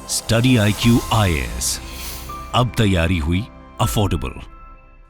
Study IQ IAS, अब तैयारी हुई अफोर्डेबल।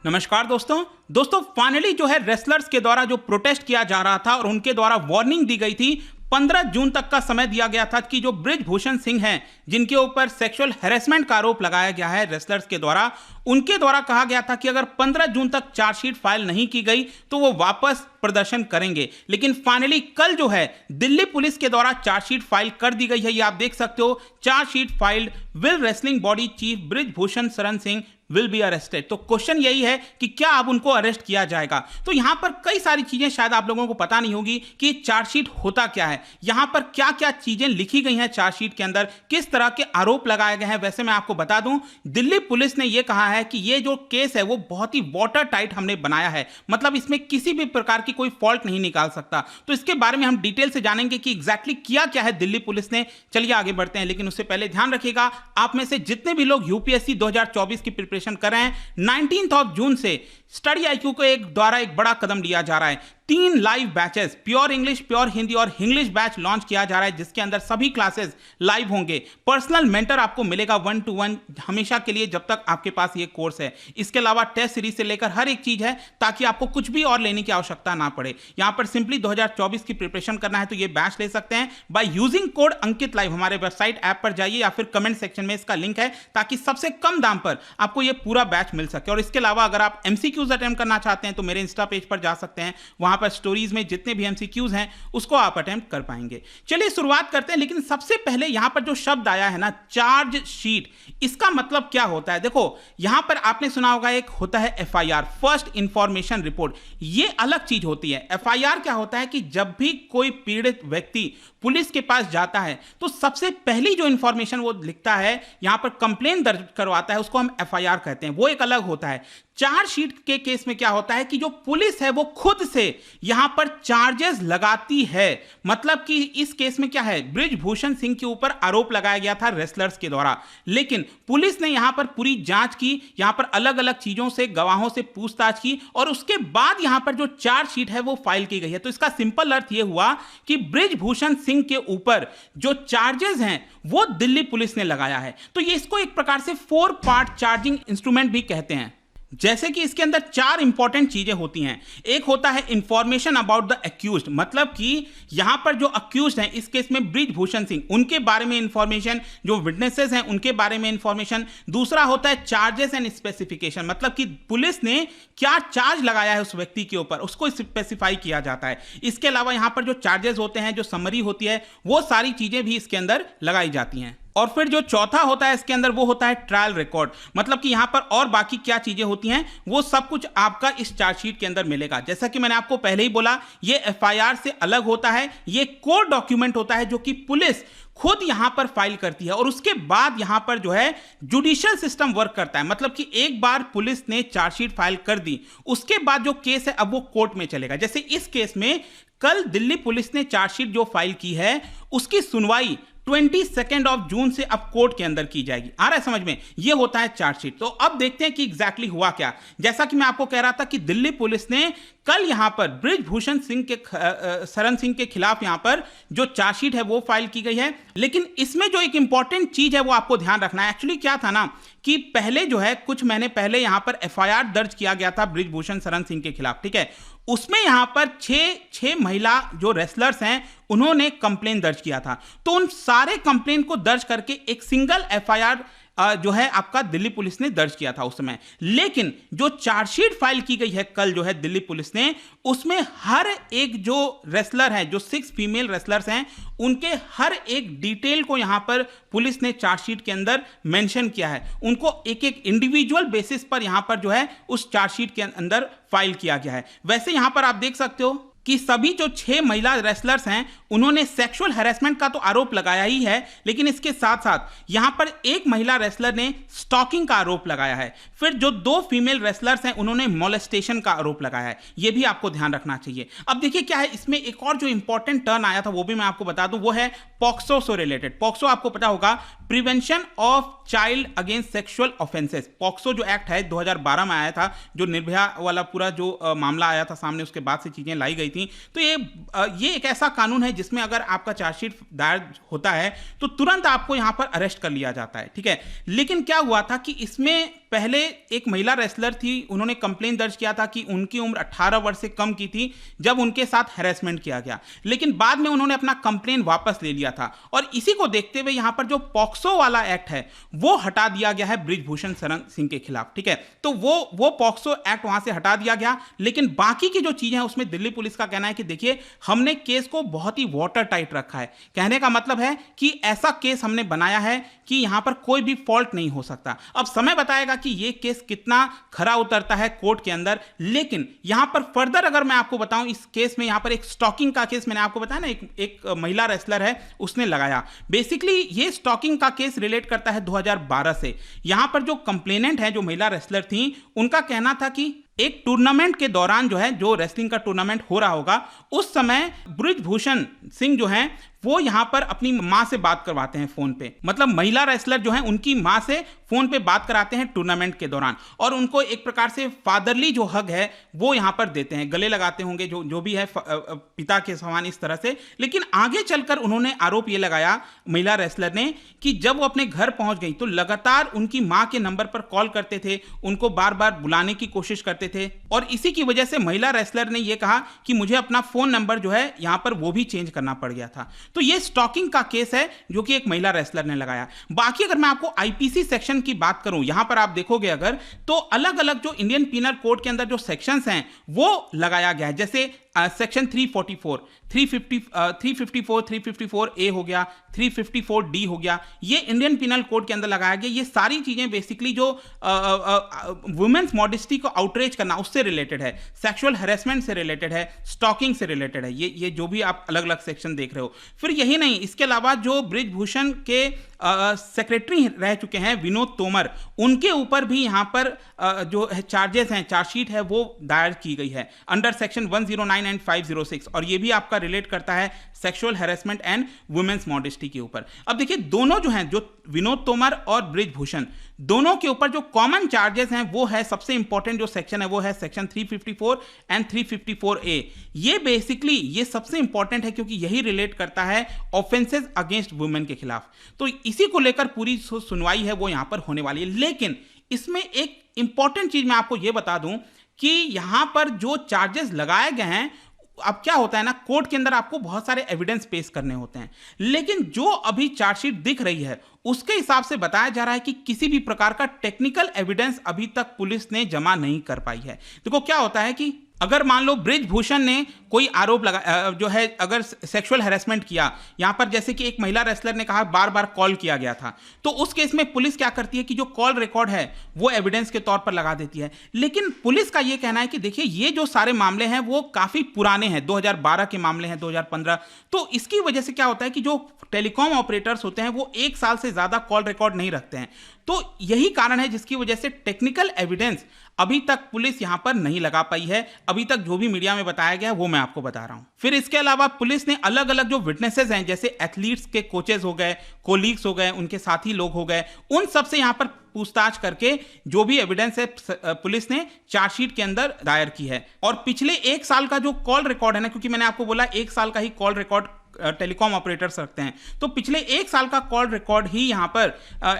नमस्कार दोस्तों फाइनली जो है रेसलर्स के द्वारा जो प्रोटेस्ट किया जा रहा था और उनके द्वारा वार्निंग दी गई थी, 15 जून तक का समय दिया गया था कि जो बृजभूषण सिंह हैं जिनके ऊपर सेक्सुअल हैरेसमेंट का आरोप लगाया गया है रेसलर्स के द्वारा, उनके द्वारा कहा गया था कि अगर 15 जून तक चार्जशीट फाइल नहीं की गई तो वो वापस प्रदर्शन करेंगे। लेकिन फाइनली कल जो है दिल्ली पुलिस के द्वारा चार्जशीट फाइल कर दी गई है। ये आप देख सकते हो, chargesheet filed, will wrestling body chief Brijbhushan Sharan Singh will be arrested. तो क्वेश्चन यही है कि क्या अब उनको अरेस्ट किया जाएगा। तो यहां पर कई सारी चीजें शायद आप लोगों को पता नहीं होगी कि चार्जशीट होता क्या है, यहां पर क्या क्या चीजें लिखी गई हैं चार्जशीट के अंदर, किस तरह के आरोप लगाए गए हैं। वैसे मैं आपको बता दूं, दिल्ली पुलिस ने यह कहा है कि यह जो केस है वो बहुत ही वाटर टाइट हमने बनाया है, मतलब इसमें किसी भी प्रकार की कोई फॉल्ट नहीं निकाल सकता। तो इसके बारे में हम डिटेल से जानेंगे कि एग्जैक्टली किया क्या है दिल्ली पुलिस ने। चलिए आगे बढ़ते हैं, लेकिन उससे पहले ध्यान रखिएगा, आप में से जितने भी लोग यूपीएससी 2024 की प्रिपरेशन कर रहे हैं, 19 जून से स्टडी IQ को द्वारा एक बड़ा कदम लिया जा रहा है। 3 live batches, pure English, pure Hindi और इंग्लिश बैच लॉन्च किया जा रहा है, जिसके अंदर सभी क्लासेस लाइव होंगे। पर्सनल मेंटर आपको मिलेगा 1-to-1 हमेशा के लिए जब तक आपके पास ये कोर्स है। इसके अलावा टेस्ट सीरीज से लेकर हर एक चीज है, ताकि आपको कुछ भी और लेने की आवश्यकता ना पड़े। यहां पर सिंपली 2024 की प्रिपरेशन करना है तो ये बैच ले सकते हैं by using code Ankit live. हमारे वेबसाइट ऐप पर जाइए या फिर कमेंट सेक्शन में इसका लिंक है, ताकि सबसे कम दाम पर आपको ये पूरा बैच मिल सके। और इसके अलावा अगर आप MCQs अटेम्प्ट करना चाहते हैं तो मेरे इंस्टा पेज पर जा सकते हैं, वहां पर स्टोरीज में जितने भी MCQs हैं उसको आप अटेम्प्ट कर पाएंगे। चलिए शुरुआत करते हैं, लेकिन सबसे पहले यहां पर जो शब्द आया है ना, चार्ज शीट, इसका मतलब क्या होता है। देखो यहां पर आपने सुना होगा, एक होता है FIR, फर्स्ट इंफॉर्मेशन रिपोर्ट। ये अलग चीज होती है। FIR क्या होता है कि जब भी कोई पीड़ित व्यक्ति पुलिस के पास जाता है तो सबसे पहली जो इंफॉर्मेशन वो लिखता है, यहां पर कंप्लेंट दर्ज करवाता है, उसको हम FIR कहते हैं, वो एक अलग होता है। चार्जशीट के केस में क्या होता है कि जो पुलिस है वो खुद से यहां पर चार्जेस लगाती है। मतलब कि इस केस में क्या है, बृजभूषण सिंह के ऊपर आरोप लगाया गया था रेसलर्स के द्वारा, लेकिन पुलिस ने यहां पर पूरी जांच की, यहां पर अलग अलग चीजों से, गवाहों से पूछताछ की और उसके बाद यहां पर जो चार्जशीट है वो फाइल की गई है। तो इसका सिंपल अर्थ यह हुआ कि बृजभूषण सिंह के ऊपर जो चार्जेस हैं वो दिल्ली पुलिस ने लगाया है। तो ये इसको एक प्रकार से 4 पार्ट चार्जिंग इंस्ट्रूमेंट भी कहते हैं। जैसे कि इसके अंदर 4 इंपॉर्टेंट चीजें होती हैं। एक होता है इंफॉर्मेशन अबाउट द एक्यूज्ड, मतलब कि यहां पर जो अक्यूज्ड हैं, इस केस में बृजभूषण सिंह, उनके बारे में इंफॉर्मेशन, जो विटनेसेस हैं उनके बारे में इंफॉर्मेशन। दूसरा होता है चार्जेस एंड स्पेसिफिकेशन, मतलब कि पुलिस ने क्या चार्ज लगाया है उस व्यक्ति के ऊपर, उसको स्पेसिफाई किया जाता है। इसके अलावा यहां पर जो चार्जेस होते हैं, जो समरी होती है, वो सारी चीजें भी इसके अंदर लगाई जाती हैं। और फिर जो चौथा होता है इसके अंदर, वो होता है ट्रायल रिकॉर्ड, मतलब कि यहां पर और बाकी क्या चीजें होती हैं वो सब कुछ आपका इस चार्जशीट के अंदर मिलेगा। जैसा कि मैंने आपको पहले ही बोला, ये FIR से अलग होता है, ये कोर डॉक्यूमेंट होता है जो कि पुलिस खुद यहां पर फाइल करती है और उसके बाद यहां पर जो है जुडिशियल सिस्टम वर्क करता है। मतलब कि एक बार पुलिस ने चार्जशीट फाइल कर दी, उसके बाद जो केस है अब वो कोर्ट में चलेगा। जैसे इस केस में कल दिल्ली पुलिस ने चार्जशीट जो फाइल की है उसकी सुनवाई 22 जून से अब कोर्ट के अंदर की जाएगी। आ रहा है समझ में, ये होता है चार्जशीट। तो अब देखते हैं कि एग्जैक्टली हुआ क्या। जैसा कि मैं आपको कह रहा था कि दिल्ली पुलिस ने कल यहां पर बृजभूषण सिंह के शरण सिंह के खिलाफ यहां पर जो चार्जशीट है वो फाइल की गई है। लेकिन इसमें जो एक इंपॉर्टेंट चीज है वो आपको ध्यान रखना है। एक्चुअली क्या था ना कि पहले जो है कुछ महीने पहले यहां पर FIR दर्ज किया गया था बृजभूषण शरण सिंह के खिलाफ, ठीक है। उसमें यहां पर 6 महिला जो रेसलर्स हैं उन्होंने कंप्लेन दर्ज किया था। तो उन सारे कंप्लेन को दर्ज करके एक सिंगल FIR जो है आपका दिल्ली पुलिस ने दर्ज किया था उस समय। लेकिन जो चार्जशीट फाइल की गई है कल जो है दिल्ली पुलिस ने, उसमें हर एक जो रेसलर है, जो 6 फीमेल रेसलर्स हैं, उनके हर एक डिटेल को यहां पर पुलिस ने चार्जशीट के अंदर मेंशन किया है। उनको एक एक इंडिविजुअल बेसिस पर यहां पर जो है उस चार्जशीट के अंदर फाइल किया गया है। वैसे यहां पर आप देख सकते हो कि सभी जो 6 महिला रेसलर्स हैं उन्होंने सेक्सुअल हैरेसमेंट का तो आरोप लगाया ही है, लेकिन इसके साथ साथ यहां पर एक महिला रेसलर ने स्टॉकिंग का आरोप लगाया है। फिर जो 2 फीमेल रेसलर्स हैं उन्होंने मोलेस्टेशन का आरोप लगाया है। यह भी आपको ध्यान रखना चाहिए। अब देखिए क्या है, इसमें एक और जो इंपॉर्टेंट टर्न आया था वो भी मैं आपको बता दूं, वो है पॉक्सो से रिलेटेड। पॉक्सो आपको पता होगा, prevention of child against sexual offences. POCSO जो एक्ट है 2012 में आया था, जो निर्भया वाला पूरा जो मामला आया था सामने, उसके बाद से चीजें लाई गई थी। थी। तो ये एक ऐसा कानून है जिसमें अगर आपका चार्जशीट दायर होता है तो तुरंत आपको यहां पर अरेस्ट कर लिया जाता है, ठीक है। लेकिन क्या हुआ था कि इसमें पहले एक महिला रेसलर थी, उन्होंने कंप्लेन दर्ज किया था कि उनकी उम्र 18 वर्ष से कम की थी जब उनके साथ हैरेसमेंट किया गया, लेकिन बाद में उन्होंने अपना कंप्लेन वापस ले लिया था। और इसी को देखते हुए यहां पर जो पॉक्सो वाला एक्ट है वो हटा दिया गया है बृजभूषण शरण सिंह के खिलाफ, ठीक है। तो वो पॉक्सो एक्ट वहां से हटा दिया गया, लेकिन बाकी की जो चीजें हैं उसमें दिल्ली पुलिस का कहना है कि देखिए हमने केस को बहुत ही वाटर टाइट रखा है। कहने का मतलब है कि ऐसा केस हमने बनाया है कि यहां पर कोई भी फॉल्ट नहीं हो सकता। अब समय बताएगा कि यह केस कितना खरा उतरता है कोर्ट के अंदर। लेकिन यहां पर फर्दर अगर मैं आपको बताऊं, इस केस में यहां पर एक स्टॉकिंग का केस मैंने आपको बताया ना, एक महिला रेसलर है उसने लगाया। बेसिकली ये स्टॉकिंग का केस रिलेट करता है 2012 से। यहां पर जो कंप्लेनेंट है, जो महिला रेसलर थी, उनका कहना था कि एक टूर्नामेंट के दौरान जो है, जो रेसलिंग का टूर्नामेंट हो रहा होगा, उस समय बृजभूषण सिंह जो हैं वो यहां पर अपनी मां से बात करवाते हैं फोन पे। मतलब महिला रेसलर जो है उनकी मां से फोन पे बात कराते हैं टूर्नामेंट के दौरान, और उनको एक प्रकार से फादरली जो हग है वो यहां पर देते हैं, गले लगाते होंगे जो भी है पिता के समान इस तरह से। लेकिन आगे चलकर उन्होंने आरोप ये लगाया महिला रेसलर ने कि जब वो अपने घर पहुंच गई तो लगातार उनकी मां के नंबर पर कॉल करते थे, उनको बार बार बुलाने की कोशिश करते थे, और इसी की वजह से महिला रेसलर ने यह कहा कि मुझे अपना फोन नंबर जो है यहां पर वो भी चेंज करना पड़ गया था। तो ये स्टॉकिंग का केस है जो कि एक महिला रेसलर ने लगाया। बाकी अगर मैं आपको आईपीसी सेक्शन की बात करूं, यहां पर आप देखोगे अगर, तो अलग अलग जो इंडियन पीनल कोड के अंदर जो सेक्शंस हैं वो लगाया गया है। जैसे सेक्शन 344, 354, 354 ए हो गया, 354 डी हो गया, ये इंडियन पीनल कोड के अंदर लगाया गया। ये सारी चीजें बेसिकली जो वुमेन्स मॉडेस्टी को आउटरीच करना उससे रिलेटेड है, सेक्सुअल हैरेसमेंट से रिलेटेड है, स्टॉकिंग से रिलेटेड है, ये जो भी आप अलग अलग सेक्शन देख रहे हो। फिर यही नहीं, इसके अलावा जो बृजभूषण के सेक्रेटरी रह चुके हैं विनोद तोमर, उनके ऊपर भी यहां पर जो चार्जेस हैं, चार्जशीट है वो दायर की गई है अंडर सेक्शन 109 एंड 506, और ये भी आपका रिलेट करता है sexual harassment and women's modesty के ऊपर। अब देखिए दोनों जो हैं, जो विनोद तोमर और बृजभूषण, दोनों के ऊपर जो कॉमन चार्जेस हैं वो है, सबसे इंपॉर्टेंट जो सेक्शन है वो है सेक्शन 354 एंड 354 ए। ये बेसिकली ये सबसे इंपॉर्टेंट है क्योंकि यही रिलेट करता है ऑफेंसेस अगेंस्ट वुमेन के खिलाफ। तो इसी को लेकर पूरी सुनवाई है वो यहां पर होने वाली है। लेकिन इसमें एक इंपॉर्टेंट चीज मैं आपको यह बता दूं कि यहां पर जो चार्जेस लगाए गए हैं, अब क्या होता है ना, कोर्ट के अंदर आपको बहुत सारे एविडेंस पेश करने होते हैं, लेकिन जो अभी चार्जशीट दिख रही है उसके हिसाब से बताया जा रहा है कि किसी भी प्रकार का टेक्निकल एविडेंस अभी तक पुलिस ने जमा नहीं कर पाई है। देखो क्या होता है कि अगर मान लो बृजभूषण ने कोई आरोप लगा जो है, अगर सेक्सुअल हैरेसमेंट किया, यहां पर जैसे कि एक महिला रेसलर ने कहा बार बार कॉल किया गया था, तो उस केस में पुलिस क्या करती है कि जो कॉल रिकॉर्ड है वो एविडेंस के तौर पर लगा देती है। लेकिन पुलिस का ये कहना है कि देखिए ये जो सारे मामले हैं वो काफी पुराने हैं, 2012 के मामले हैं, 2015। तो इसकी वजह से क्या होता है कि जो टेलीकॉम ऑपरेटर्स होते हैं वो 1 साल से ज्यादा कॉल रिकॉर्ड नहीं रखते हैं। तो यही कारण है जिसकी वजह से टेक्निकल एविडेंस अभी तक पुलिस यहां पर नहीं लगा पाई है। अभी तक जो भी मीडिया में बताया गया है वो मैं आपको बता रहा हूं। फिर इसके अलावा पुलिस ने अलग अलग जो विटनेसेस हैं, जैसे एथलीट्स के कोचेस हो गए, कोलीग्स हो गए, उनके साथी लोग हो गए, उन सब से यहां पर पूछताछ करके जो भी एविडेंस है पुलिस ने चार्जशीट के अंदर दायर की है। और पिछले 1 साल का जो कॉल रिकॉर्ड है ना, क्योंकि मैंने आपको बोला 1 साल का ही कॉल रिकॉर्ड टेलीकॉम ऑपरेटर्स रखते हैं, तो पिछले 1 साल का कॉल रिकॉर्ड ही यहां पर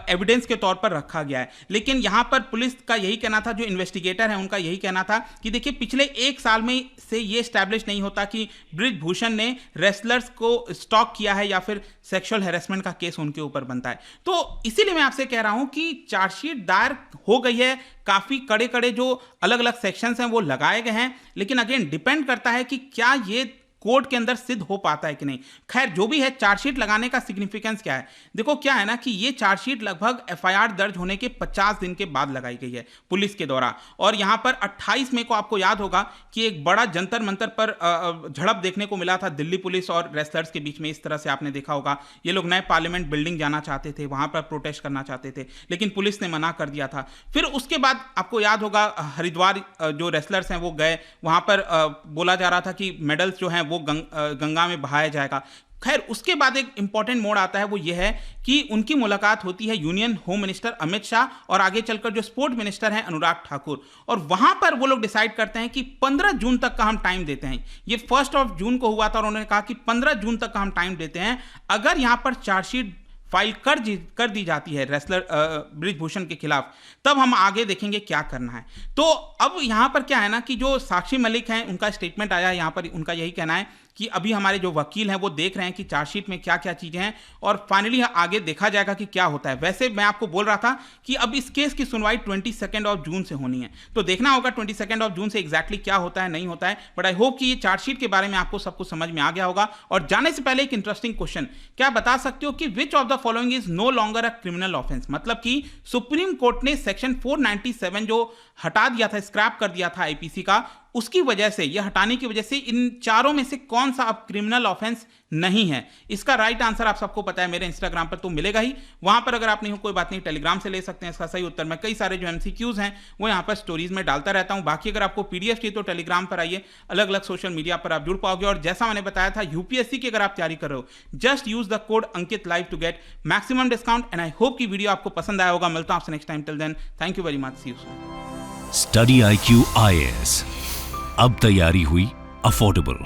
एविडेंस के तौर पर रखा गया है। लेकिन यहां पर पुलिस का यही कहना था, जो इन्वेस्टिगेटर है उनका यही कहना था कि देखिए पिछले 1 साल में से ये स्टैब्लिश नहीं होता कि बृजभूषण ने रेसलर्स को स्टॉक किया है या फिर सेक्सुअल हैरेसमेंट का केस उनके ऊपर बनता है। तो इसीलिए मैं आपसे कह रहा हूं कि चार्जशीट दायर हो गई है, काफी कड़े कड़े जो अलग अलग सेक्शंस हैं वो लगाए गए हैं, लेकिन अगेन डिपेंड करता है कि क्या ये कोर्ट के अंदर सिद्ध हो पाता है कि नहीं। खैर जो भी है, चार्जशीट लगाने का सिग्निफिकेंस क्या है, देखो क्या है ना कि ये चार्जशीट लगभग एफआईआर दर्ज होने के 50 दिन के बाद लगाई गई है पुलिस के द्वारा। और यहां पर 28 मई को आपको याद होगा कि एक बड़ा जंतर मंतर पर झड़प देखने को मिला था दिल्ली पुलिस और रेसलर्स के बीच में। इस तरह से आपने देखा होगा, ये लोग नए पार्लियामेंट बिल्डिंग जाना चाहते थे, वहां पर प्रोटेस्ट करना चाहते थे, लेकिन पुलिस ने मना कर दिया था। फिर उसके बाद आपको याद होगा हरिद्वार जो रेसलर्स हैं वो गए, वहां पर बोला जा रहा था कि मेडल्स जो हैं वो गंगा में बहाया जाएगा। खैर उसके बाद एक इंपॉर्टेंट मोड़ आता है, वो ये है कि उनकी मुलाकात होती है union home minister Amit Shah और आगे चलकर जो स्पोर्ट मिनिस्टर हैं अनुराग ठाकुर, और वहां पर वो लोग डिसाइड करते हैं कि 15 जून तक का हम टाइम देते हैं। ये 1 जून को हुआ था और उन्होंने कहा कि 15 जून तक का हम टाइम देते हैं, अगर यहां पर चार्जशीट फाइल कर दी जाती है रेसलर ब्रिजभूषण के खिलाफ, तब हम आगे देखेंगे क्या करना है। तो अब यहाँ पर क्या है ना कि जो साक्षी मलिक हैं उनका स्टेटमेंट आया, यहाँ पर उनका यही कहना है कि अभी हमारे जो वकील हैं वो देख रहे हैं कि चार्जशीट में क्या क्या चीज़ें हैं और फाइनली आगे देखा जाएगा कि क्या होता है। वैसे मैं आपको बोल रहा था कि अब इस केस की सुनवाई 22 जून से होनी है, तो देखना होगा 22 जून से एग्जैक्टली क्या होता है, नहीं होता है। बट आई होप कि ये चार्जशीट के बारे में आपको सब कुछ समझ में आ गया होगा। और जाने से पहले एक इंटरेस्टिंग क्वेश्चन, क्या बता सकते हो कि which of the following is no longer a criminal offence? मतलब कि सुप्रीम कोर्ट ने सेक्शन 497 जो हटा दिया था, स्क्रैप कर दिया था आईपीसी का, उसकी वजह से, यह हटाने की वजह से इन चारों में से कौन सा अब क्रिमिनल ऑफेंस नहीं है? इसका राइट आंसर आप सबको पता है, मेरे इंस्टाग्राम पर तो मिलेगा ही, वहां पर अगर आप नहीं हो कोई बात नहीं, टेलीग्राम से ले सकते हैं इसका सही उत्तर। मैं कई सारे जो एमसीक्यूज हैं वो यहाँ पर स्टोरीज में डालता रहता हूं। बाकी अगर आपको पीडीएफ चाहिए तो टेलीग्राम पर आइए, अलग अलग सोशल मीडिया पर आप जुड़ पाओगे। और जैसा मैंने बताया था, यूपीएससी की अगर आप तैयारी कर रहे हो, just use the code Ankit live to get maximum discount. And I hope की वीडियो आपको पसंद आया होगा। मिलता हूं आपसे next time, till then thank you very much, see you soon. Study IQ IAS, अब तैयारी हुई अफोर्डेबल।